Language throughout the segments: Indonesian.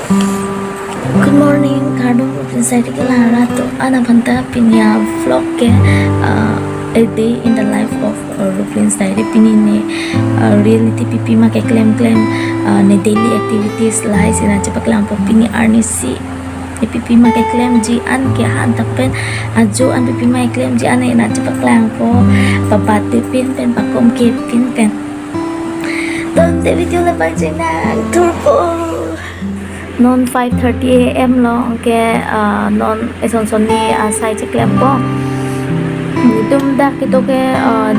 Good morning, Kardon inside ke lara to ana banta pinya vlog ke a day in the life of Ruplin Side pini ne reality pipi ma ke claim ne daily activities lai sina cepak lampo pini arnisi pipi ma ke claim ji an ke han tapen ajo an pipi ma claim ji an na cepak lampo papat pin pen pakom ke pin pen don te video la pagina turbo non 5:30 am lo ke non eson sonni asai cheklem po nitum da kito ke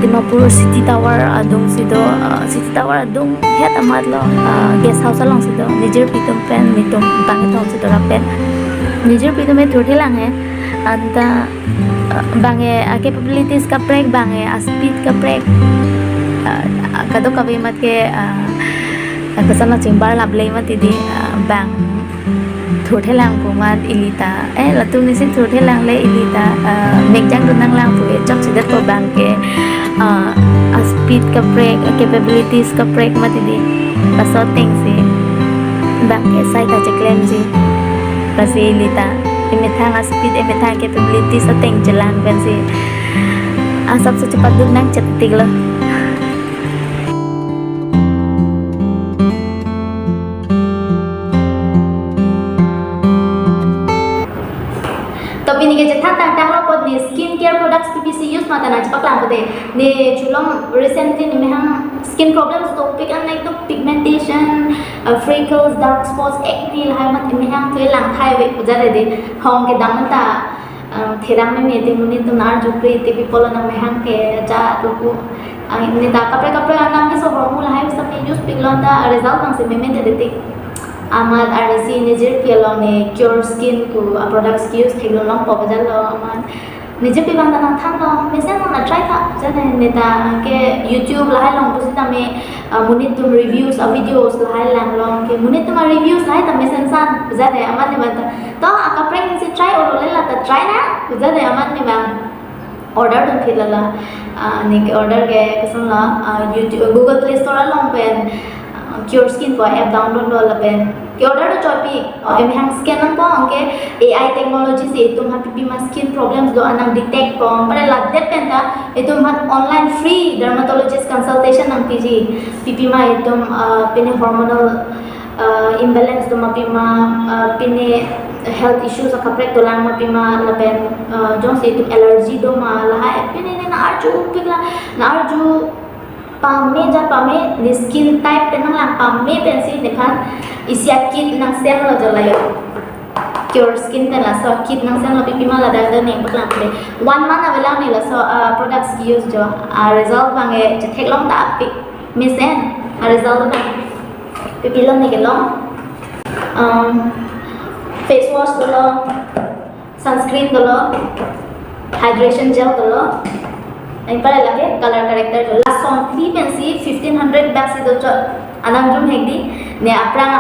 Dimapur City Tower adung sido City Tower adung het amat lo guest house along sido nijir pitum pen nitum bange tom sido rapen nijir pitum e thodi lang hai anta bange capabilities ka prek bange speed ka prek kado kabe mat ke kasana chimbar lablei mat di bang thothe lang ko mat ilita latu ni sin thothe lang le ilita megjang dunang lang pu chok sidat ko bang ke speed ka break capabilities ka break mat di paso ting si bang ke sai ta cheklem ji pasi ilita imethang speed imethang capabilities sa ting jalan ben si asap secepat dunang cetik lo Tapi ni kerja tang lo pot ni skin care products PPC use mata na cepat lang putih. Ni culung recently ni memang skin problems topik an like to pigmentation, freckles, dark spots, acne lah mat memang tu lang thai wek puja de hong ke dang ta thirang me meti muni tu nar jupri ti people na memang ke ja luku ni da kapre anam ke so hormone lah सब ने use piglon da result bang se memen de detik amat arisi nijir kialong ne cure skin ku products use thilo long po bajal lo amat nijir pi bang tanang thang lo mesen na try tha jane neta ke YouTube lahai long pusi tame munit tum reviews videos lahai lang long ke munit tum reviews lahai tame mesen san jane amat ne banta to akapre se try or le la ta try na jane amat ne bang order tum thilala ne ke order ke kasam la YouTube Google Play Store long pen cure skin ko app download lo laben ke order to chopi em hang scan po angke AI technology se tum ha pipi ma skin problems do anang detect po pare la det penta etum ha online free dermatologist consultation nang pg pipi ma etum pine hormonal imbalance do ma pima pine health issues akaprek to lang ma pima laben jong se etum allergy do ma la pine na arju pigla na arju pame ni skin type penang lang pame pensi dekan isya kit nang sem lo jalayo cure skin pen la so kit nang sem lo pipi mala da ne baklang pe 1 month avela ni la so products use jo result bange je thek long ta pi misen result bang pipi long ni ke long face wash dolo sunscreen dolo hydration gel dolo yang pada lagi color corrector jo la sompli pensi 1500 basi do jo anam jum hegdi ne aprang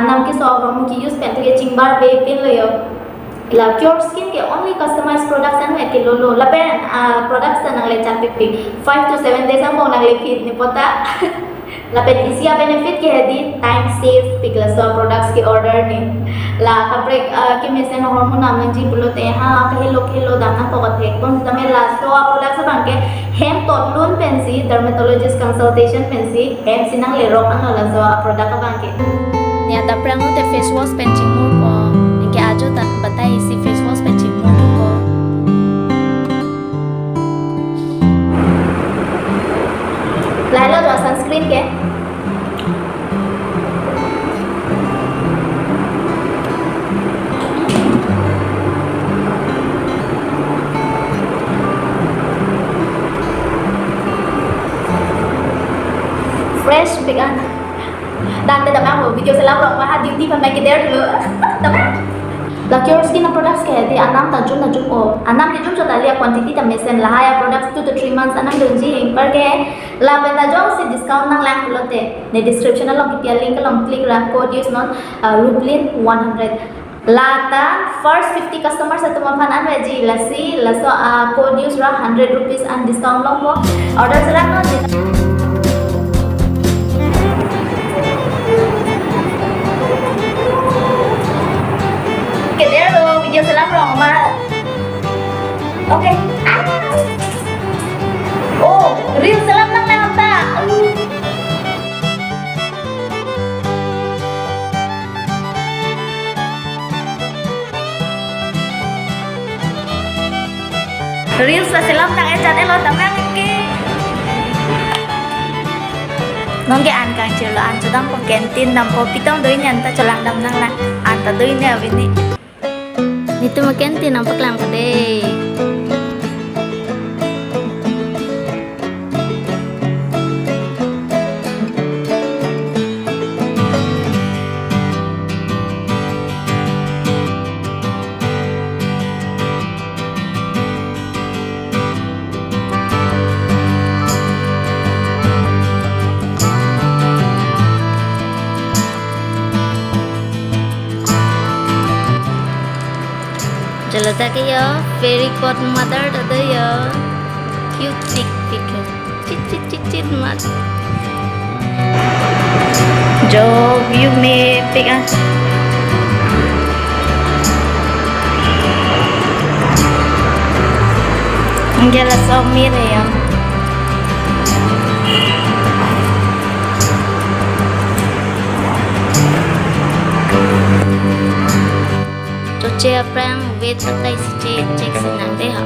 nam ke so rom ki use pen ke chingbar be pin lo yo la cure skin ke only customized products and ke lo la pen products nang le chan pipi 5 to 7 days am nang le fit ni pota la pen isia benefit ke hedi time save pigla so products ki order ni la kapre ke mesen hormone nam ji bulote ha khelo dana ko bathe kon tame la so products bang ke hem totlun pensi dermatologist consultation pensi hem sinang le rok an la so product bang ke ni ada prang te face wash penching mur ko ke ajo tan batai si face wash penching mur ko lai lo jo sunscreen ke fresh bigan dan tidak mau video selama mah duty pa make there dulu tapi la cure skin products ke di anam tajum ko anam di jum chota lia quantity ta mesen la haya products 2 to 3 months anam donji par ke la beta jong si discount nang lang pulote ne description along ki link along click ra code use non ruplin 100 lata first 50 customers atau makanan reji lasi laso code use ra 100 rupees and discount long ko order serang no Reels là sẽ lắm tặng em chặt em lo tặng em cái nong cái ăn càng chiều là ăn cho đâm có canteen nằm có pitong đôi nhân ta cho làm đâm năng là ăn ta đôi nè bên này itu mah canteen nampak lang ka deh. Chalo take yo, fairy godmother ada yo, cute chick picture, chit mat. Jo view me pick up. Gela so mire yo. Che prang wait tay si check sinang deh ha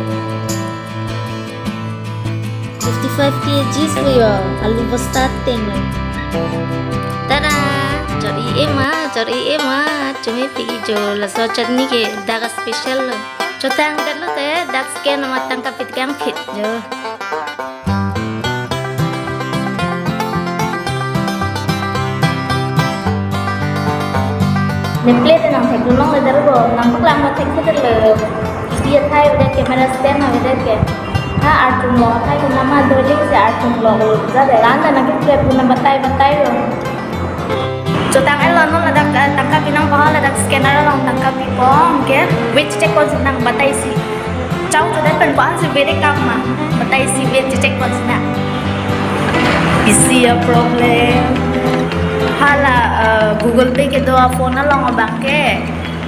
55 kgs for yo alu starting tada chori ema chumi pigi jo la so chutney ke daga special cho tang dalo te dak scan matang ka pit kang phit jo Plate nang thek long le daro nang paklang ma thek thek le dia thai udah camera stand na udah ke ha artung lo thai kun nama dole se artung lo za de ran na ke plate pun batai lo cho tang ai lo no la dak tangka pinang pa la dak scanner long tangka pi pom ke which check ko nang batai si chau cho dai pen pa si very kam ma batai si which check ko na is a problem hala Google Pay ke doa phone na long bang ke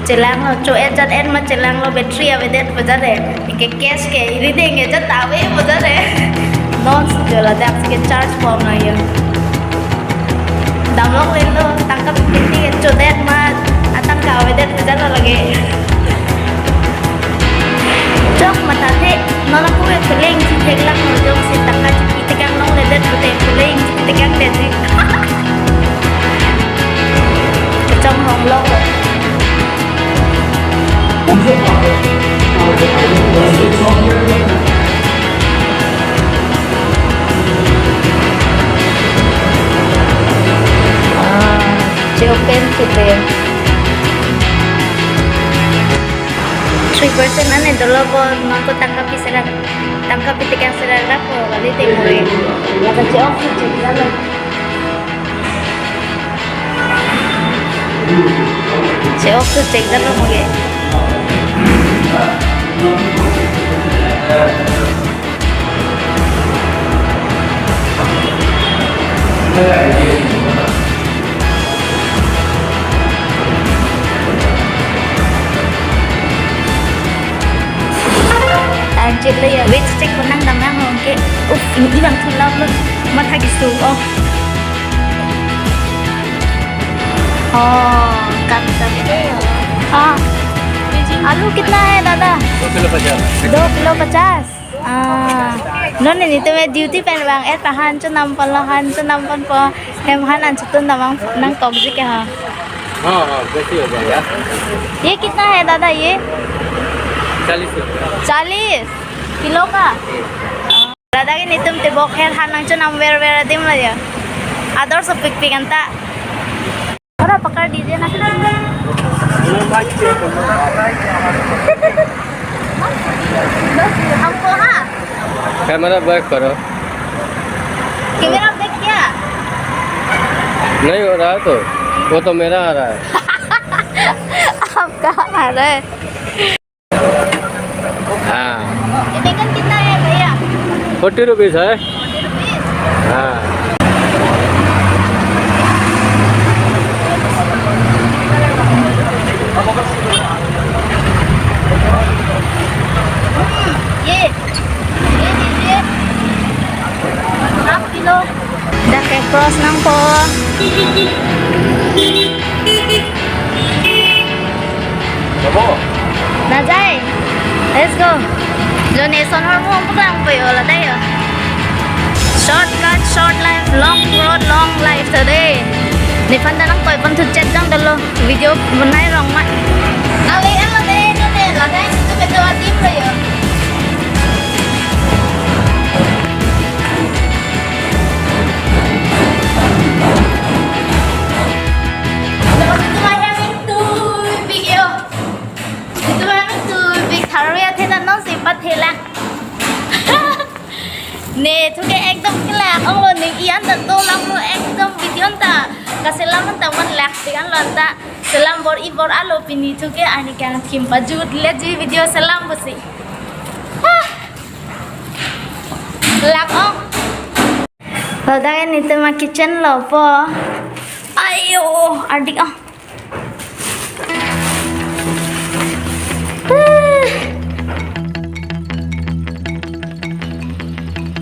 chelang lo cho ejat en ma chelang lo battery ave det baja de ke cash ke iri denge jat ave baja de non jala dak ke charge pom na ya dam lo le lo tangkap piti ke cho det ma atang ka ave det baja lo lage chok mata the non aku ke feeling si theklang lo jong si tangka piti kang long le det pute feeling piti kang det trong vòng lâu rồi chiều pen today 3% ane dolo bo mangko tangkap pitikan serara ko kali temore laga jauh jadi Saya waktu cek dulu mau ya. Anjir lah ya, wait cek menang damang oke. Ini bang tulang lu, mata gitu oh. Oh, कम सकते हो हाँ आलू कितना है दादा 2 किलो 50 non ini tuh duty pen bang tahan cho 5 po em han ăn chút nằm nang cọc gì cả hả हाँ वैसे हो जाएगा ये कितना है दादा ये 40 किलो का दादा ini tuh tebok her han nang cho 5 wer dim lah ya ador so pik anta और पकड़ दीजिए ना हमको हाँ कैमरा बैक करो कैमरा देख क्या नहीं हो रहा है तो वो तो मेरा आ रहा है आप कहाँ आ रहे हैं हाँ ये बैंगन कितना है भैया 40 रुपीज़ है हाँ ये दीजिए 5 kilo dah kayak cross nang po Apa? Najai let's go donation hormone paklang payo la tayo. Shortcut, short life, long road, long life today. Ni panda nang toy pang chat dang dalo video benai rong mat. Ali en la de no de la dai tu ke to atim lo yo. Nè thu cái ekdom cái lạc ông luôn những ian tận tô lắm luôn ekdom video ta cái selam ta man lạc dengan lonta selam bor ibor alo pini thu cái ani kan kim baju lihat di video selam busi lạc ông ở đây này tôi mà kitchen lò po ayo adik ông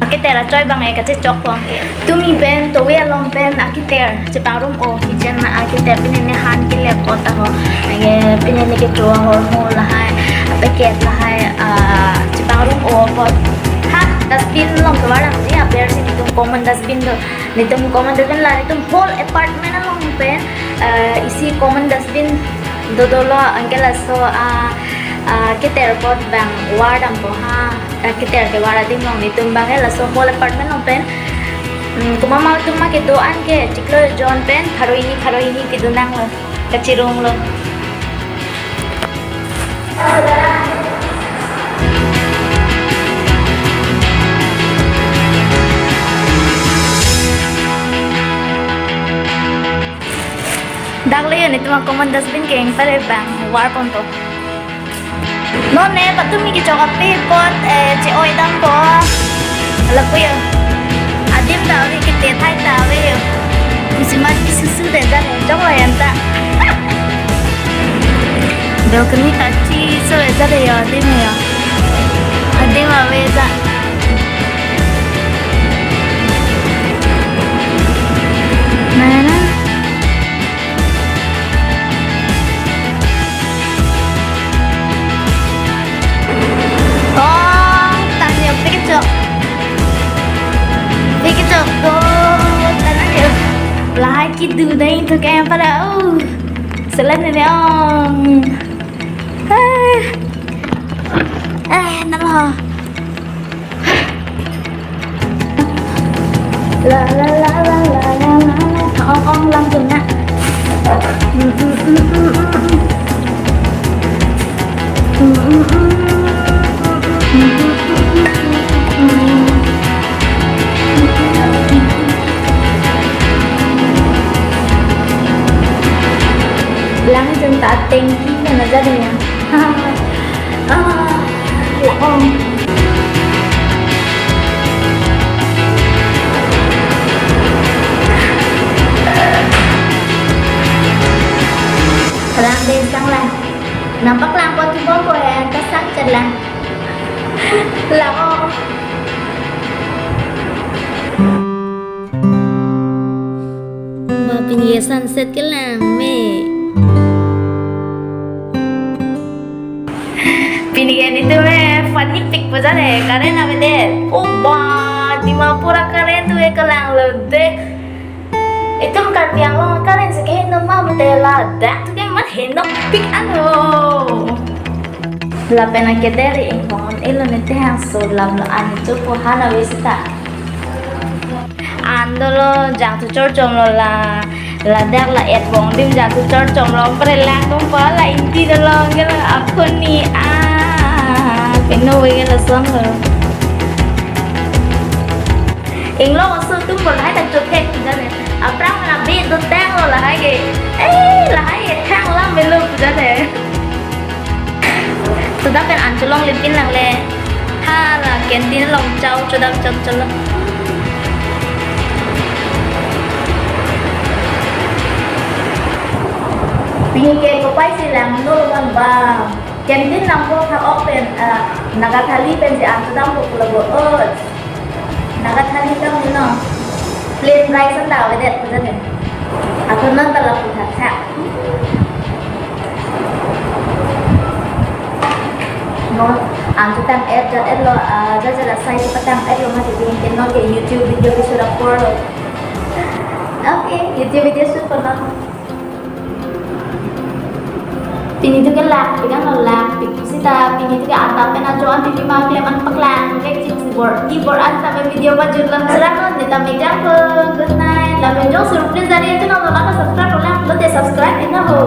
Akiter choy bang e kache chok pong ke tumi pen to we along pen akiter che parum o kitchen na akiter pin ne han ke le ko ta ho nge pin ne ke tro ho mo la hai packet la hai che parum o ko ha dustbin long to wala ni aper si tum common dustbin do ni tum common dustbin la ni tum whole apartment along pen isi common dustbin do lo angela so kita report bang wadam po ha kita ke wada tim long ni tum bang la so whole apartment long pen kuma mau tum ma ke doan ke ciklo john pen kharo ini ke dunang lo kacirung lo Dakle ni tum common dustbin ke eng pare bang war pon to no ne patumi ki choka pe pot che oi dam ko la ko yo adim da ri ki te thai ta we yo musima ki susu de da ne jong la yan ta balcony ta chi so e da de yo adim yo adim a we da na na lại cái từ đây thôi các em bắt đầu sẽ lên này không nó là ông lăng chừng á lắng chân ta tên khí là gia đình lạ không làm đêm sang làng nằm bắt làm qua thứ bốn của em có sắc chân làng lạ không mà pinggir sunset cái làng mẹ Pinigan itu funny pic baca deh karen apa deh bah di Mapura karen tuh kelang lede itu bukan yang lo karen sekian nama betela dah tuh kan mah hendak pic anu la pena que dari ingkong ilo nete hang so lam lo an itu pohana wisata ando lo jang tu corcom lo la dak la et bong dim jang tu corcom lo perelang kumpa la inti lo gila aku ni Pino với là xuống rồi. In lo mà sương tung một hai ta chụp hết ra này. À prang là biết tôi đang rồi là hai cái. Ê là hai cái thang lắm với luôn ra này. Tôi đã cần ăn cho long lên tin làng lệ. Ha là kiến tin lòng trâu cho đâm chân cho lắm. Vì cái có quay gì làm nó luôn vào. Kendin nampo ha open nagathali pen si amsterdam ko pula go nagathali ka no plain rice ang daw det jane ato nan tala putha tha no kita add lo jadi saya kita add lo masih bikin no kayak YouTube video sudah upload. Oke, YouTube video sudah Pini juga lag, pegang lo lag. Sita pini juga atap pena joan pipi mak leman paklan, kayak keyboard atap video baju lam serangan. Nita megang good night. Lalu jauh surprise dari itu nonton apa subscribe ulang, lo deh subscribe ini ho.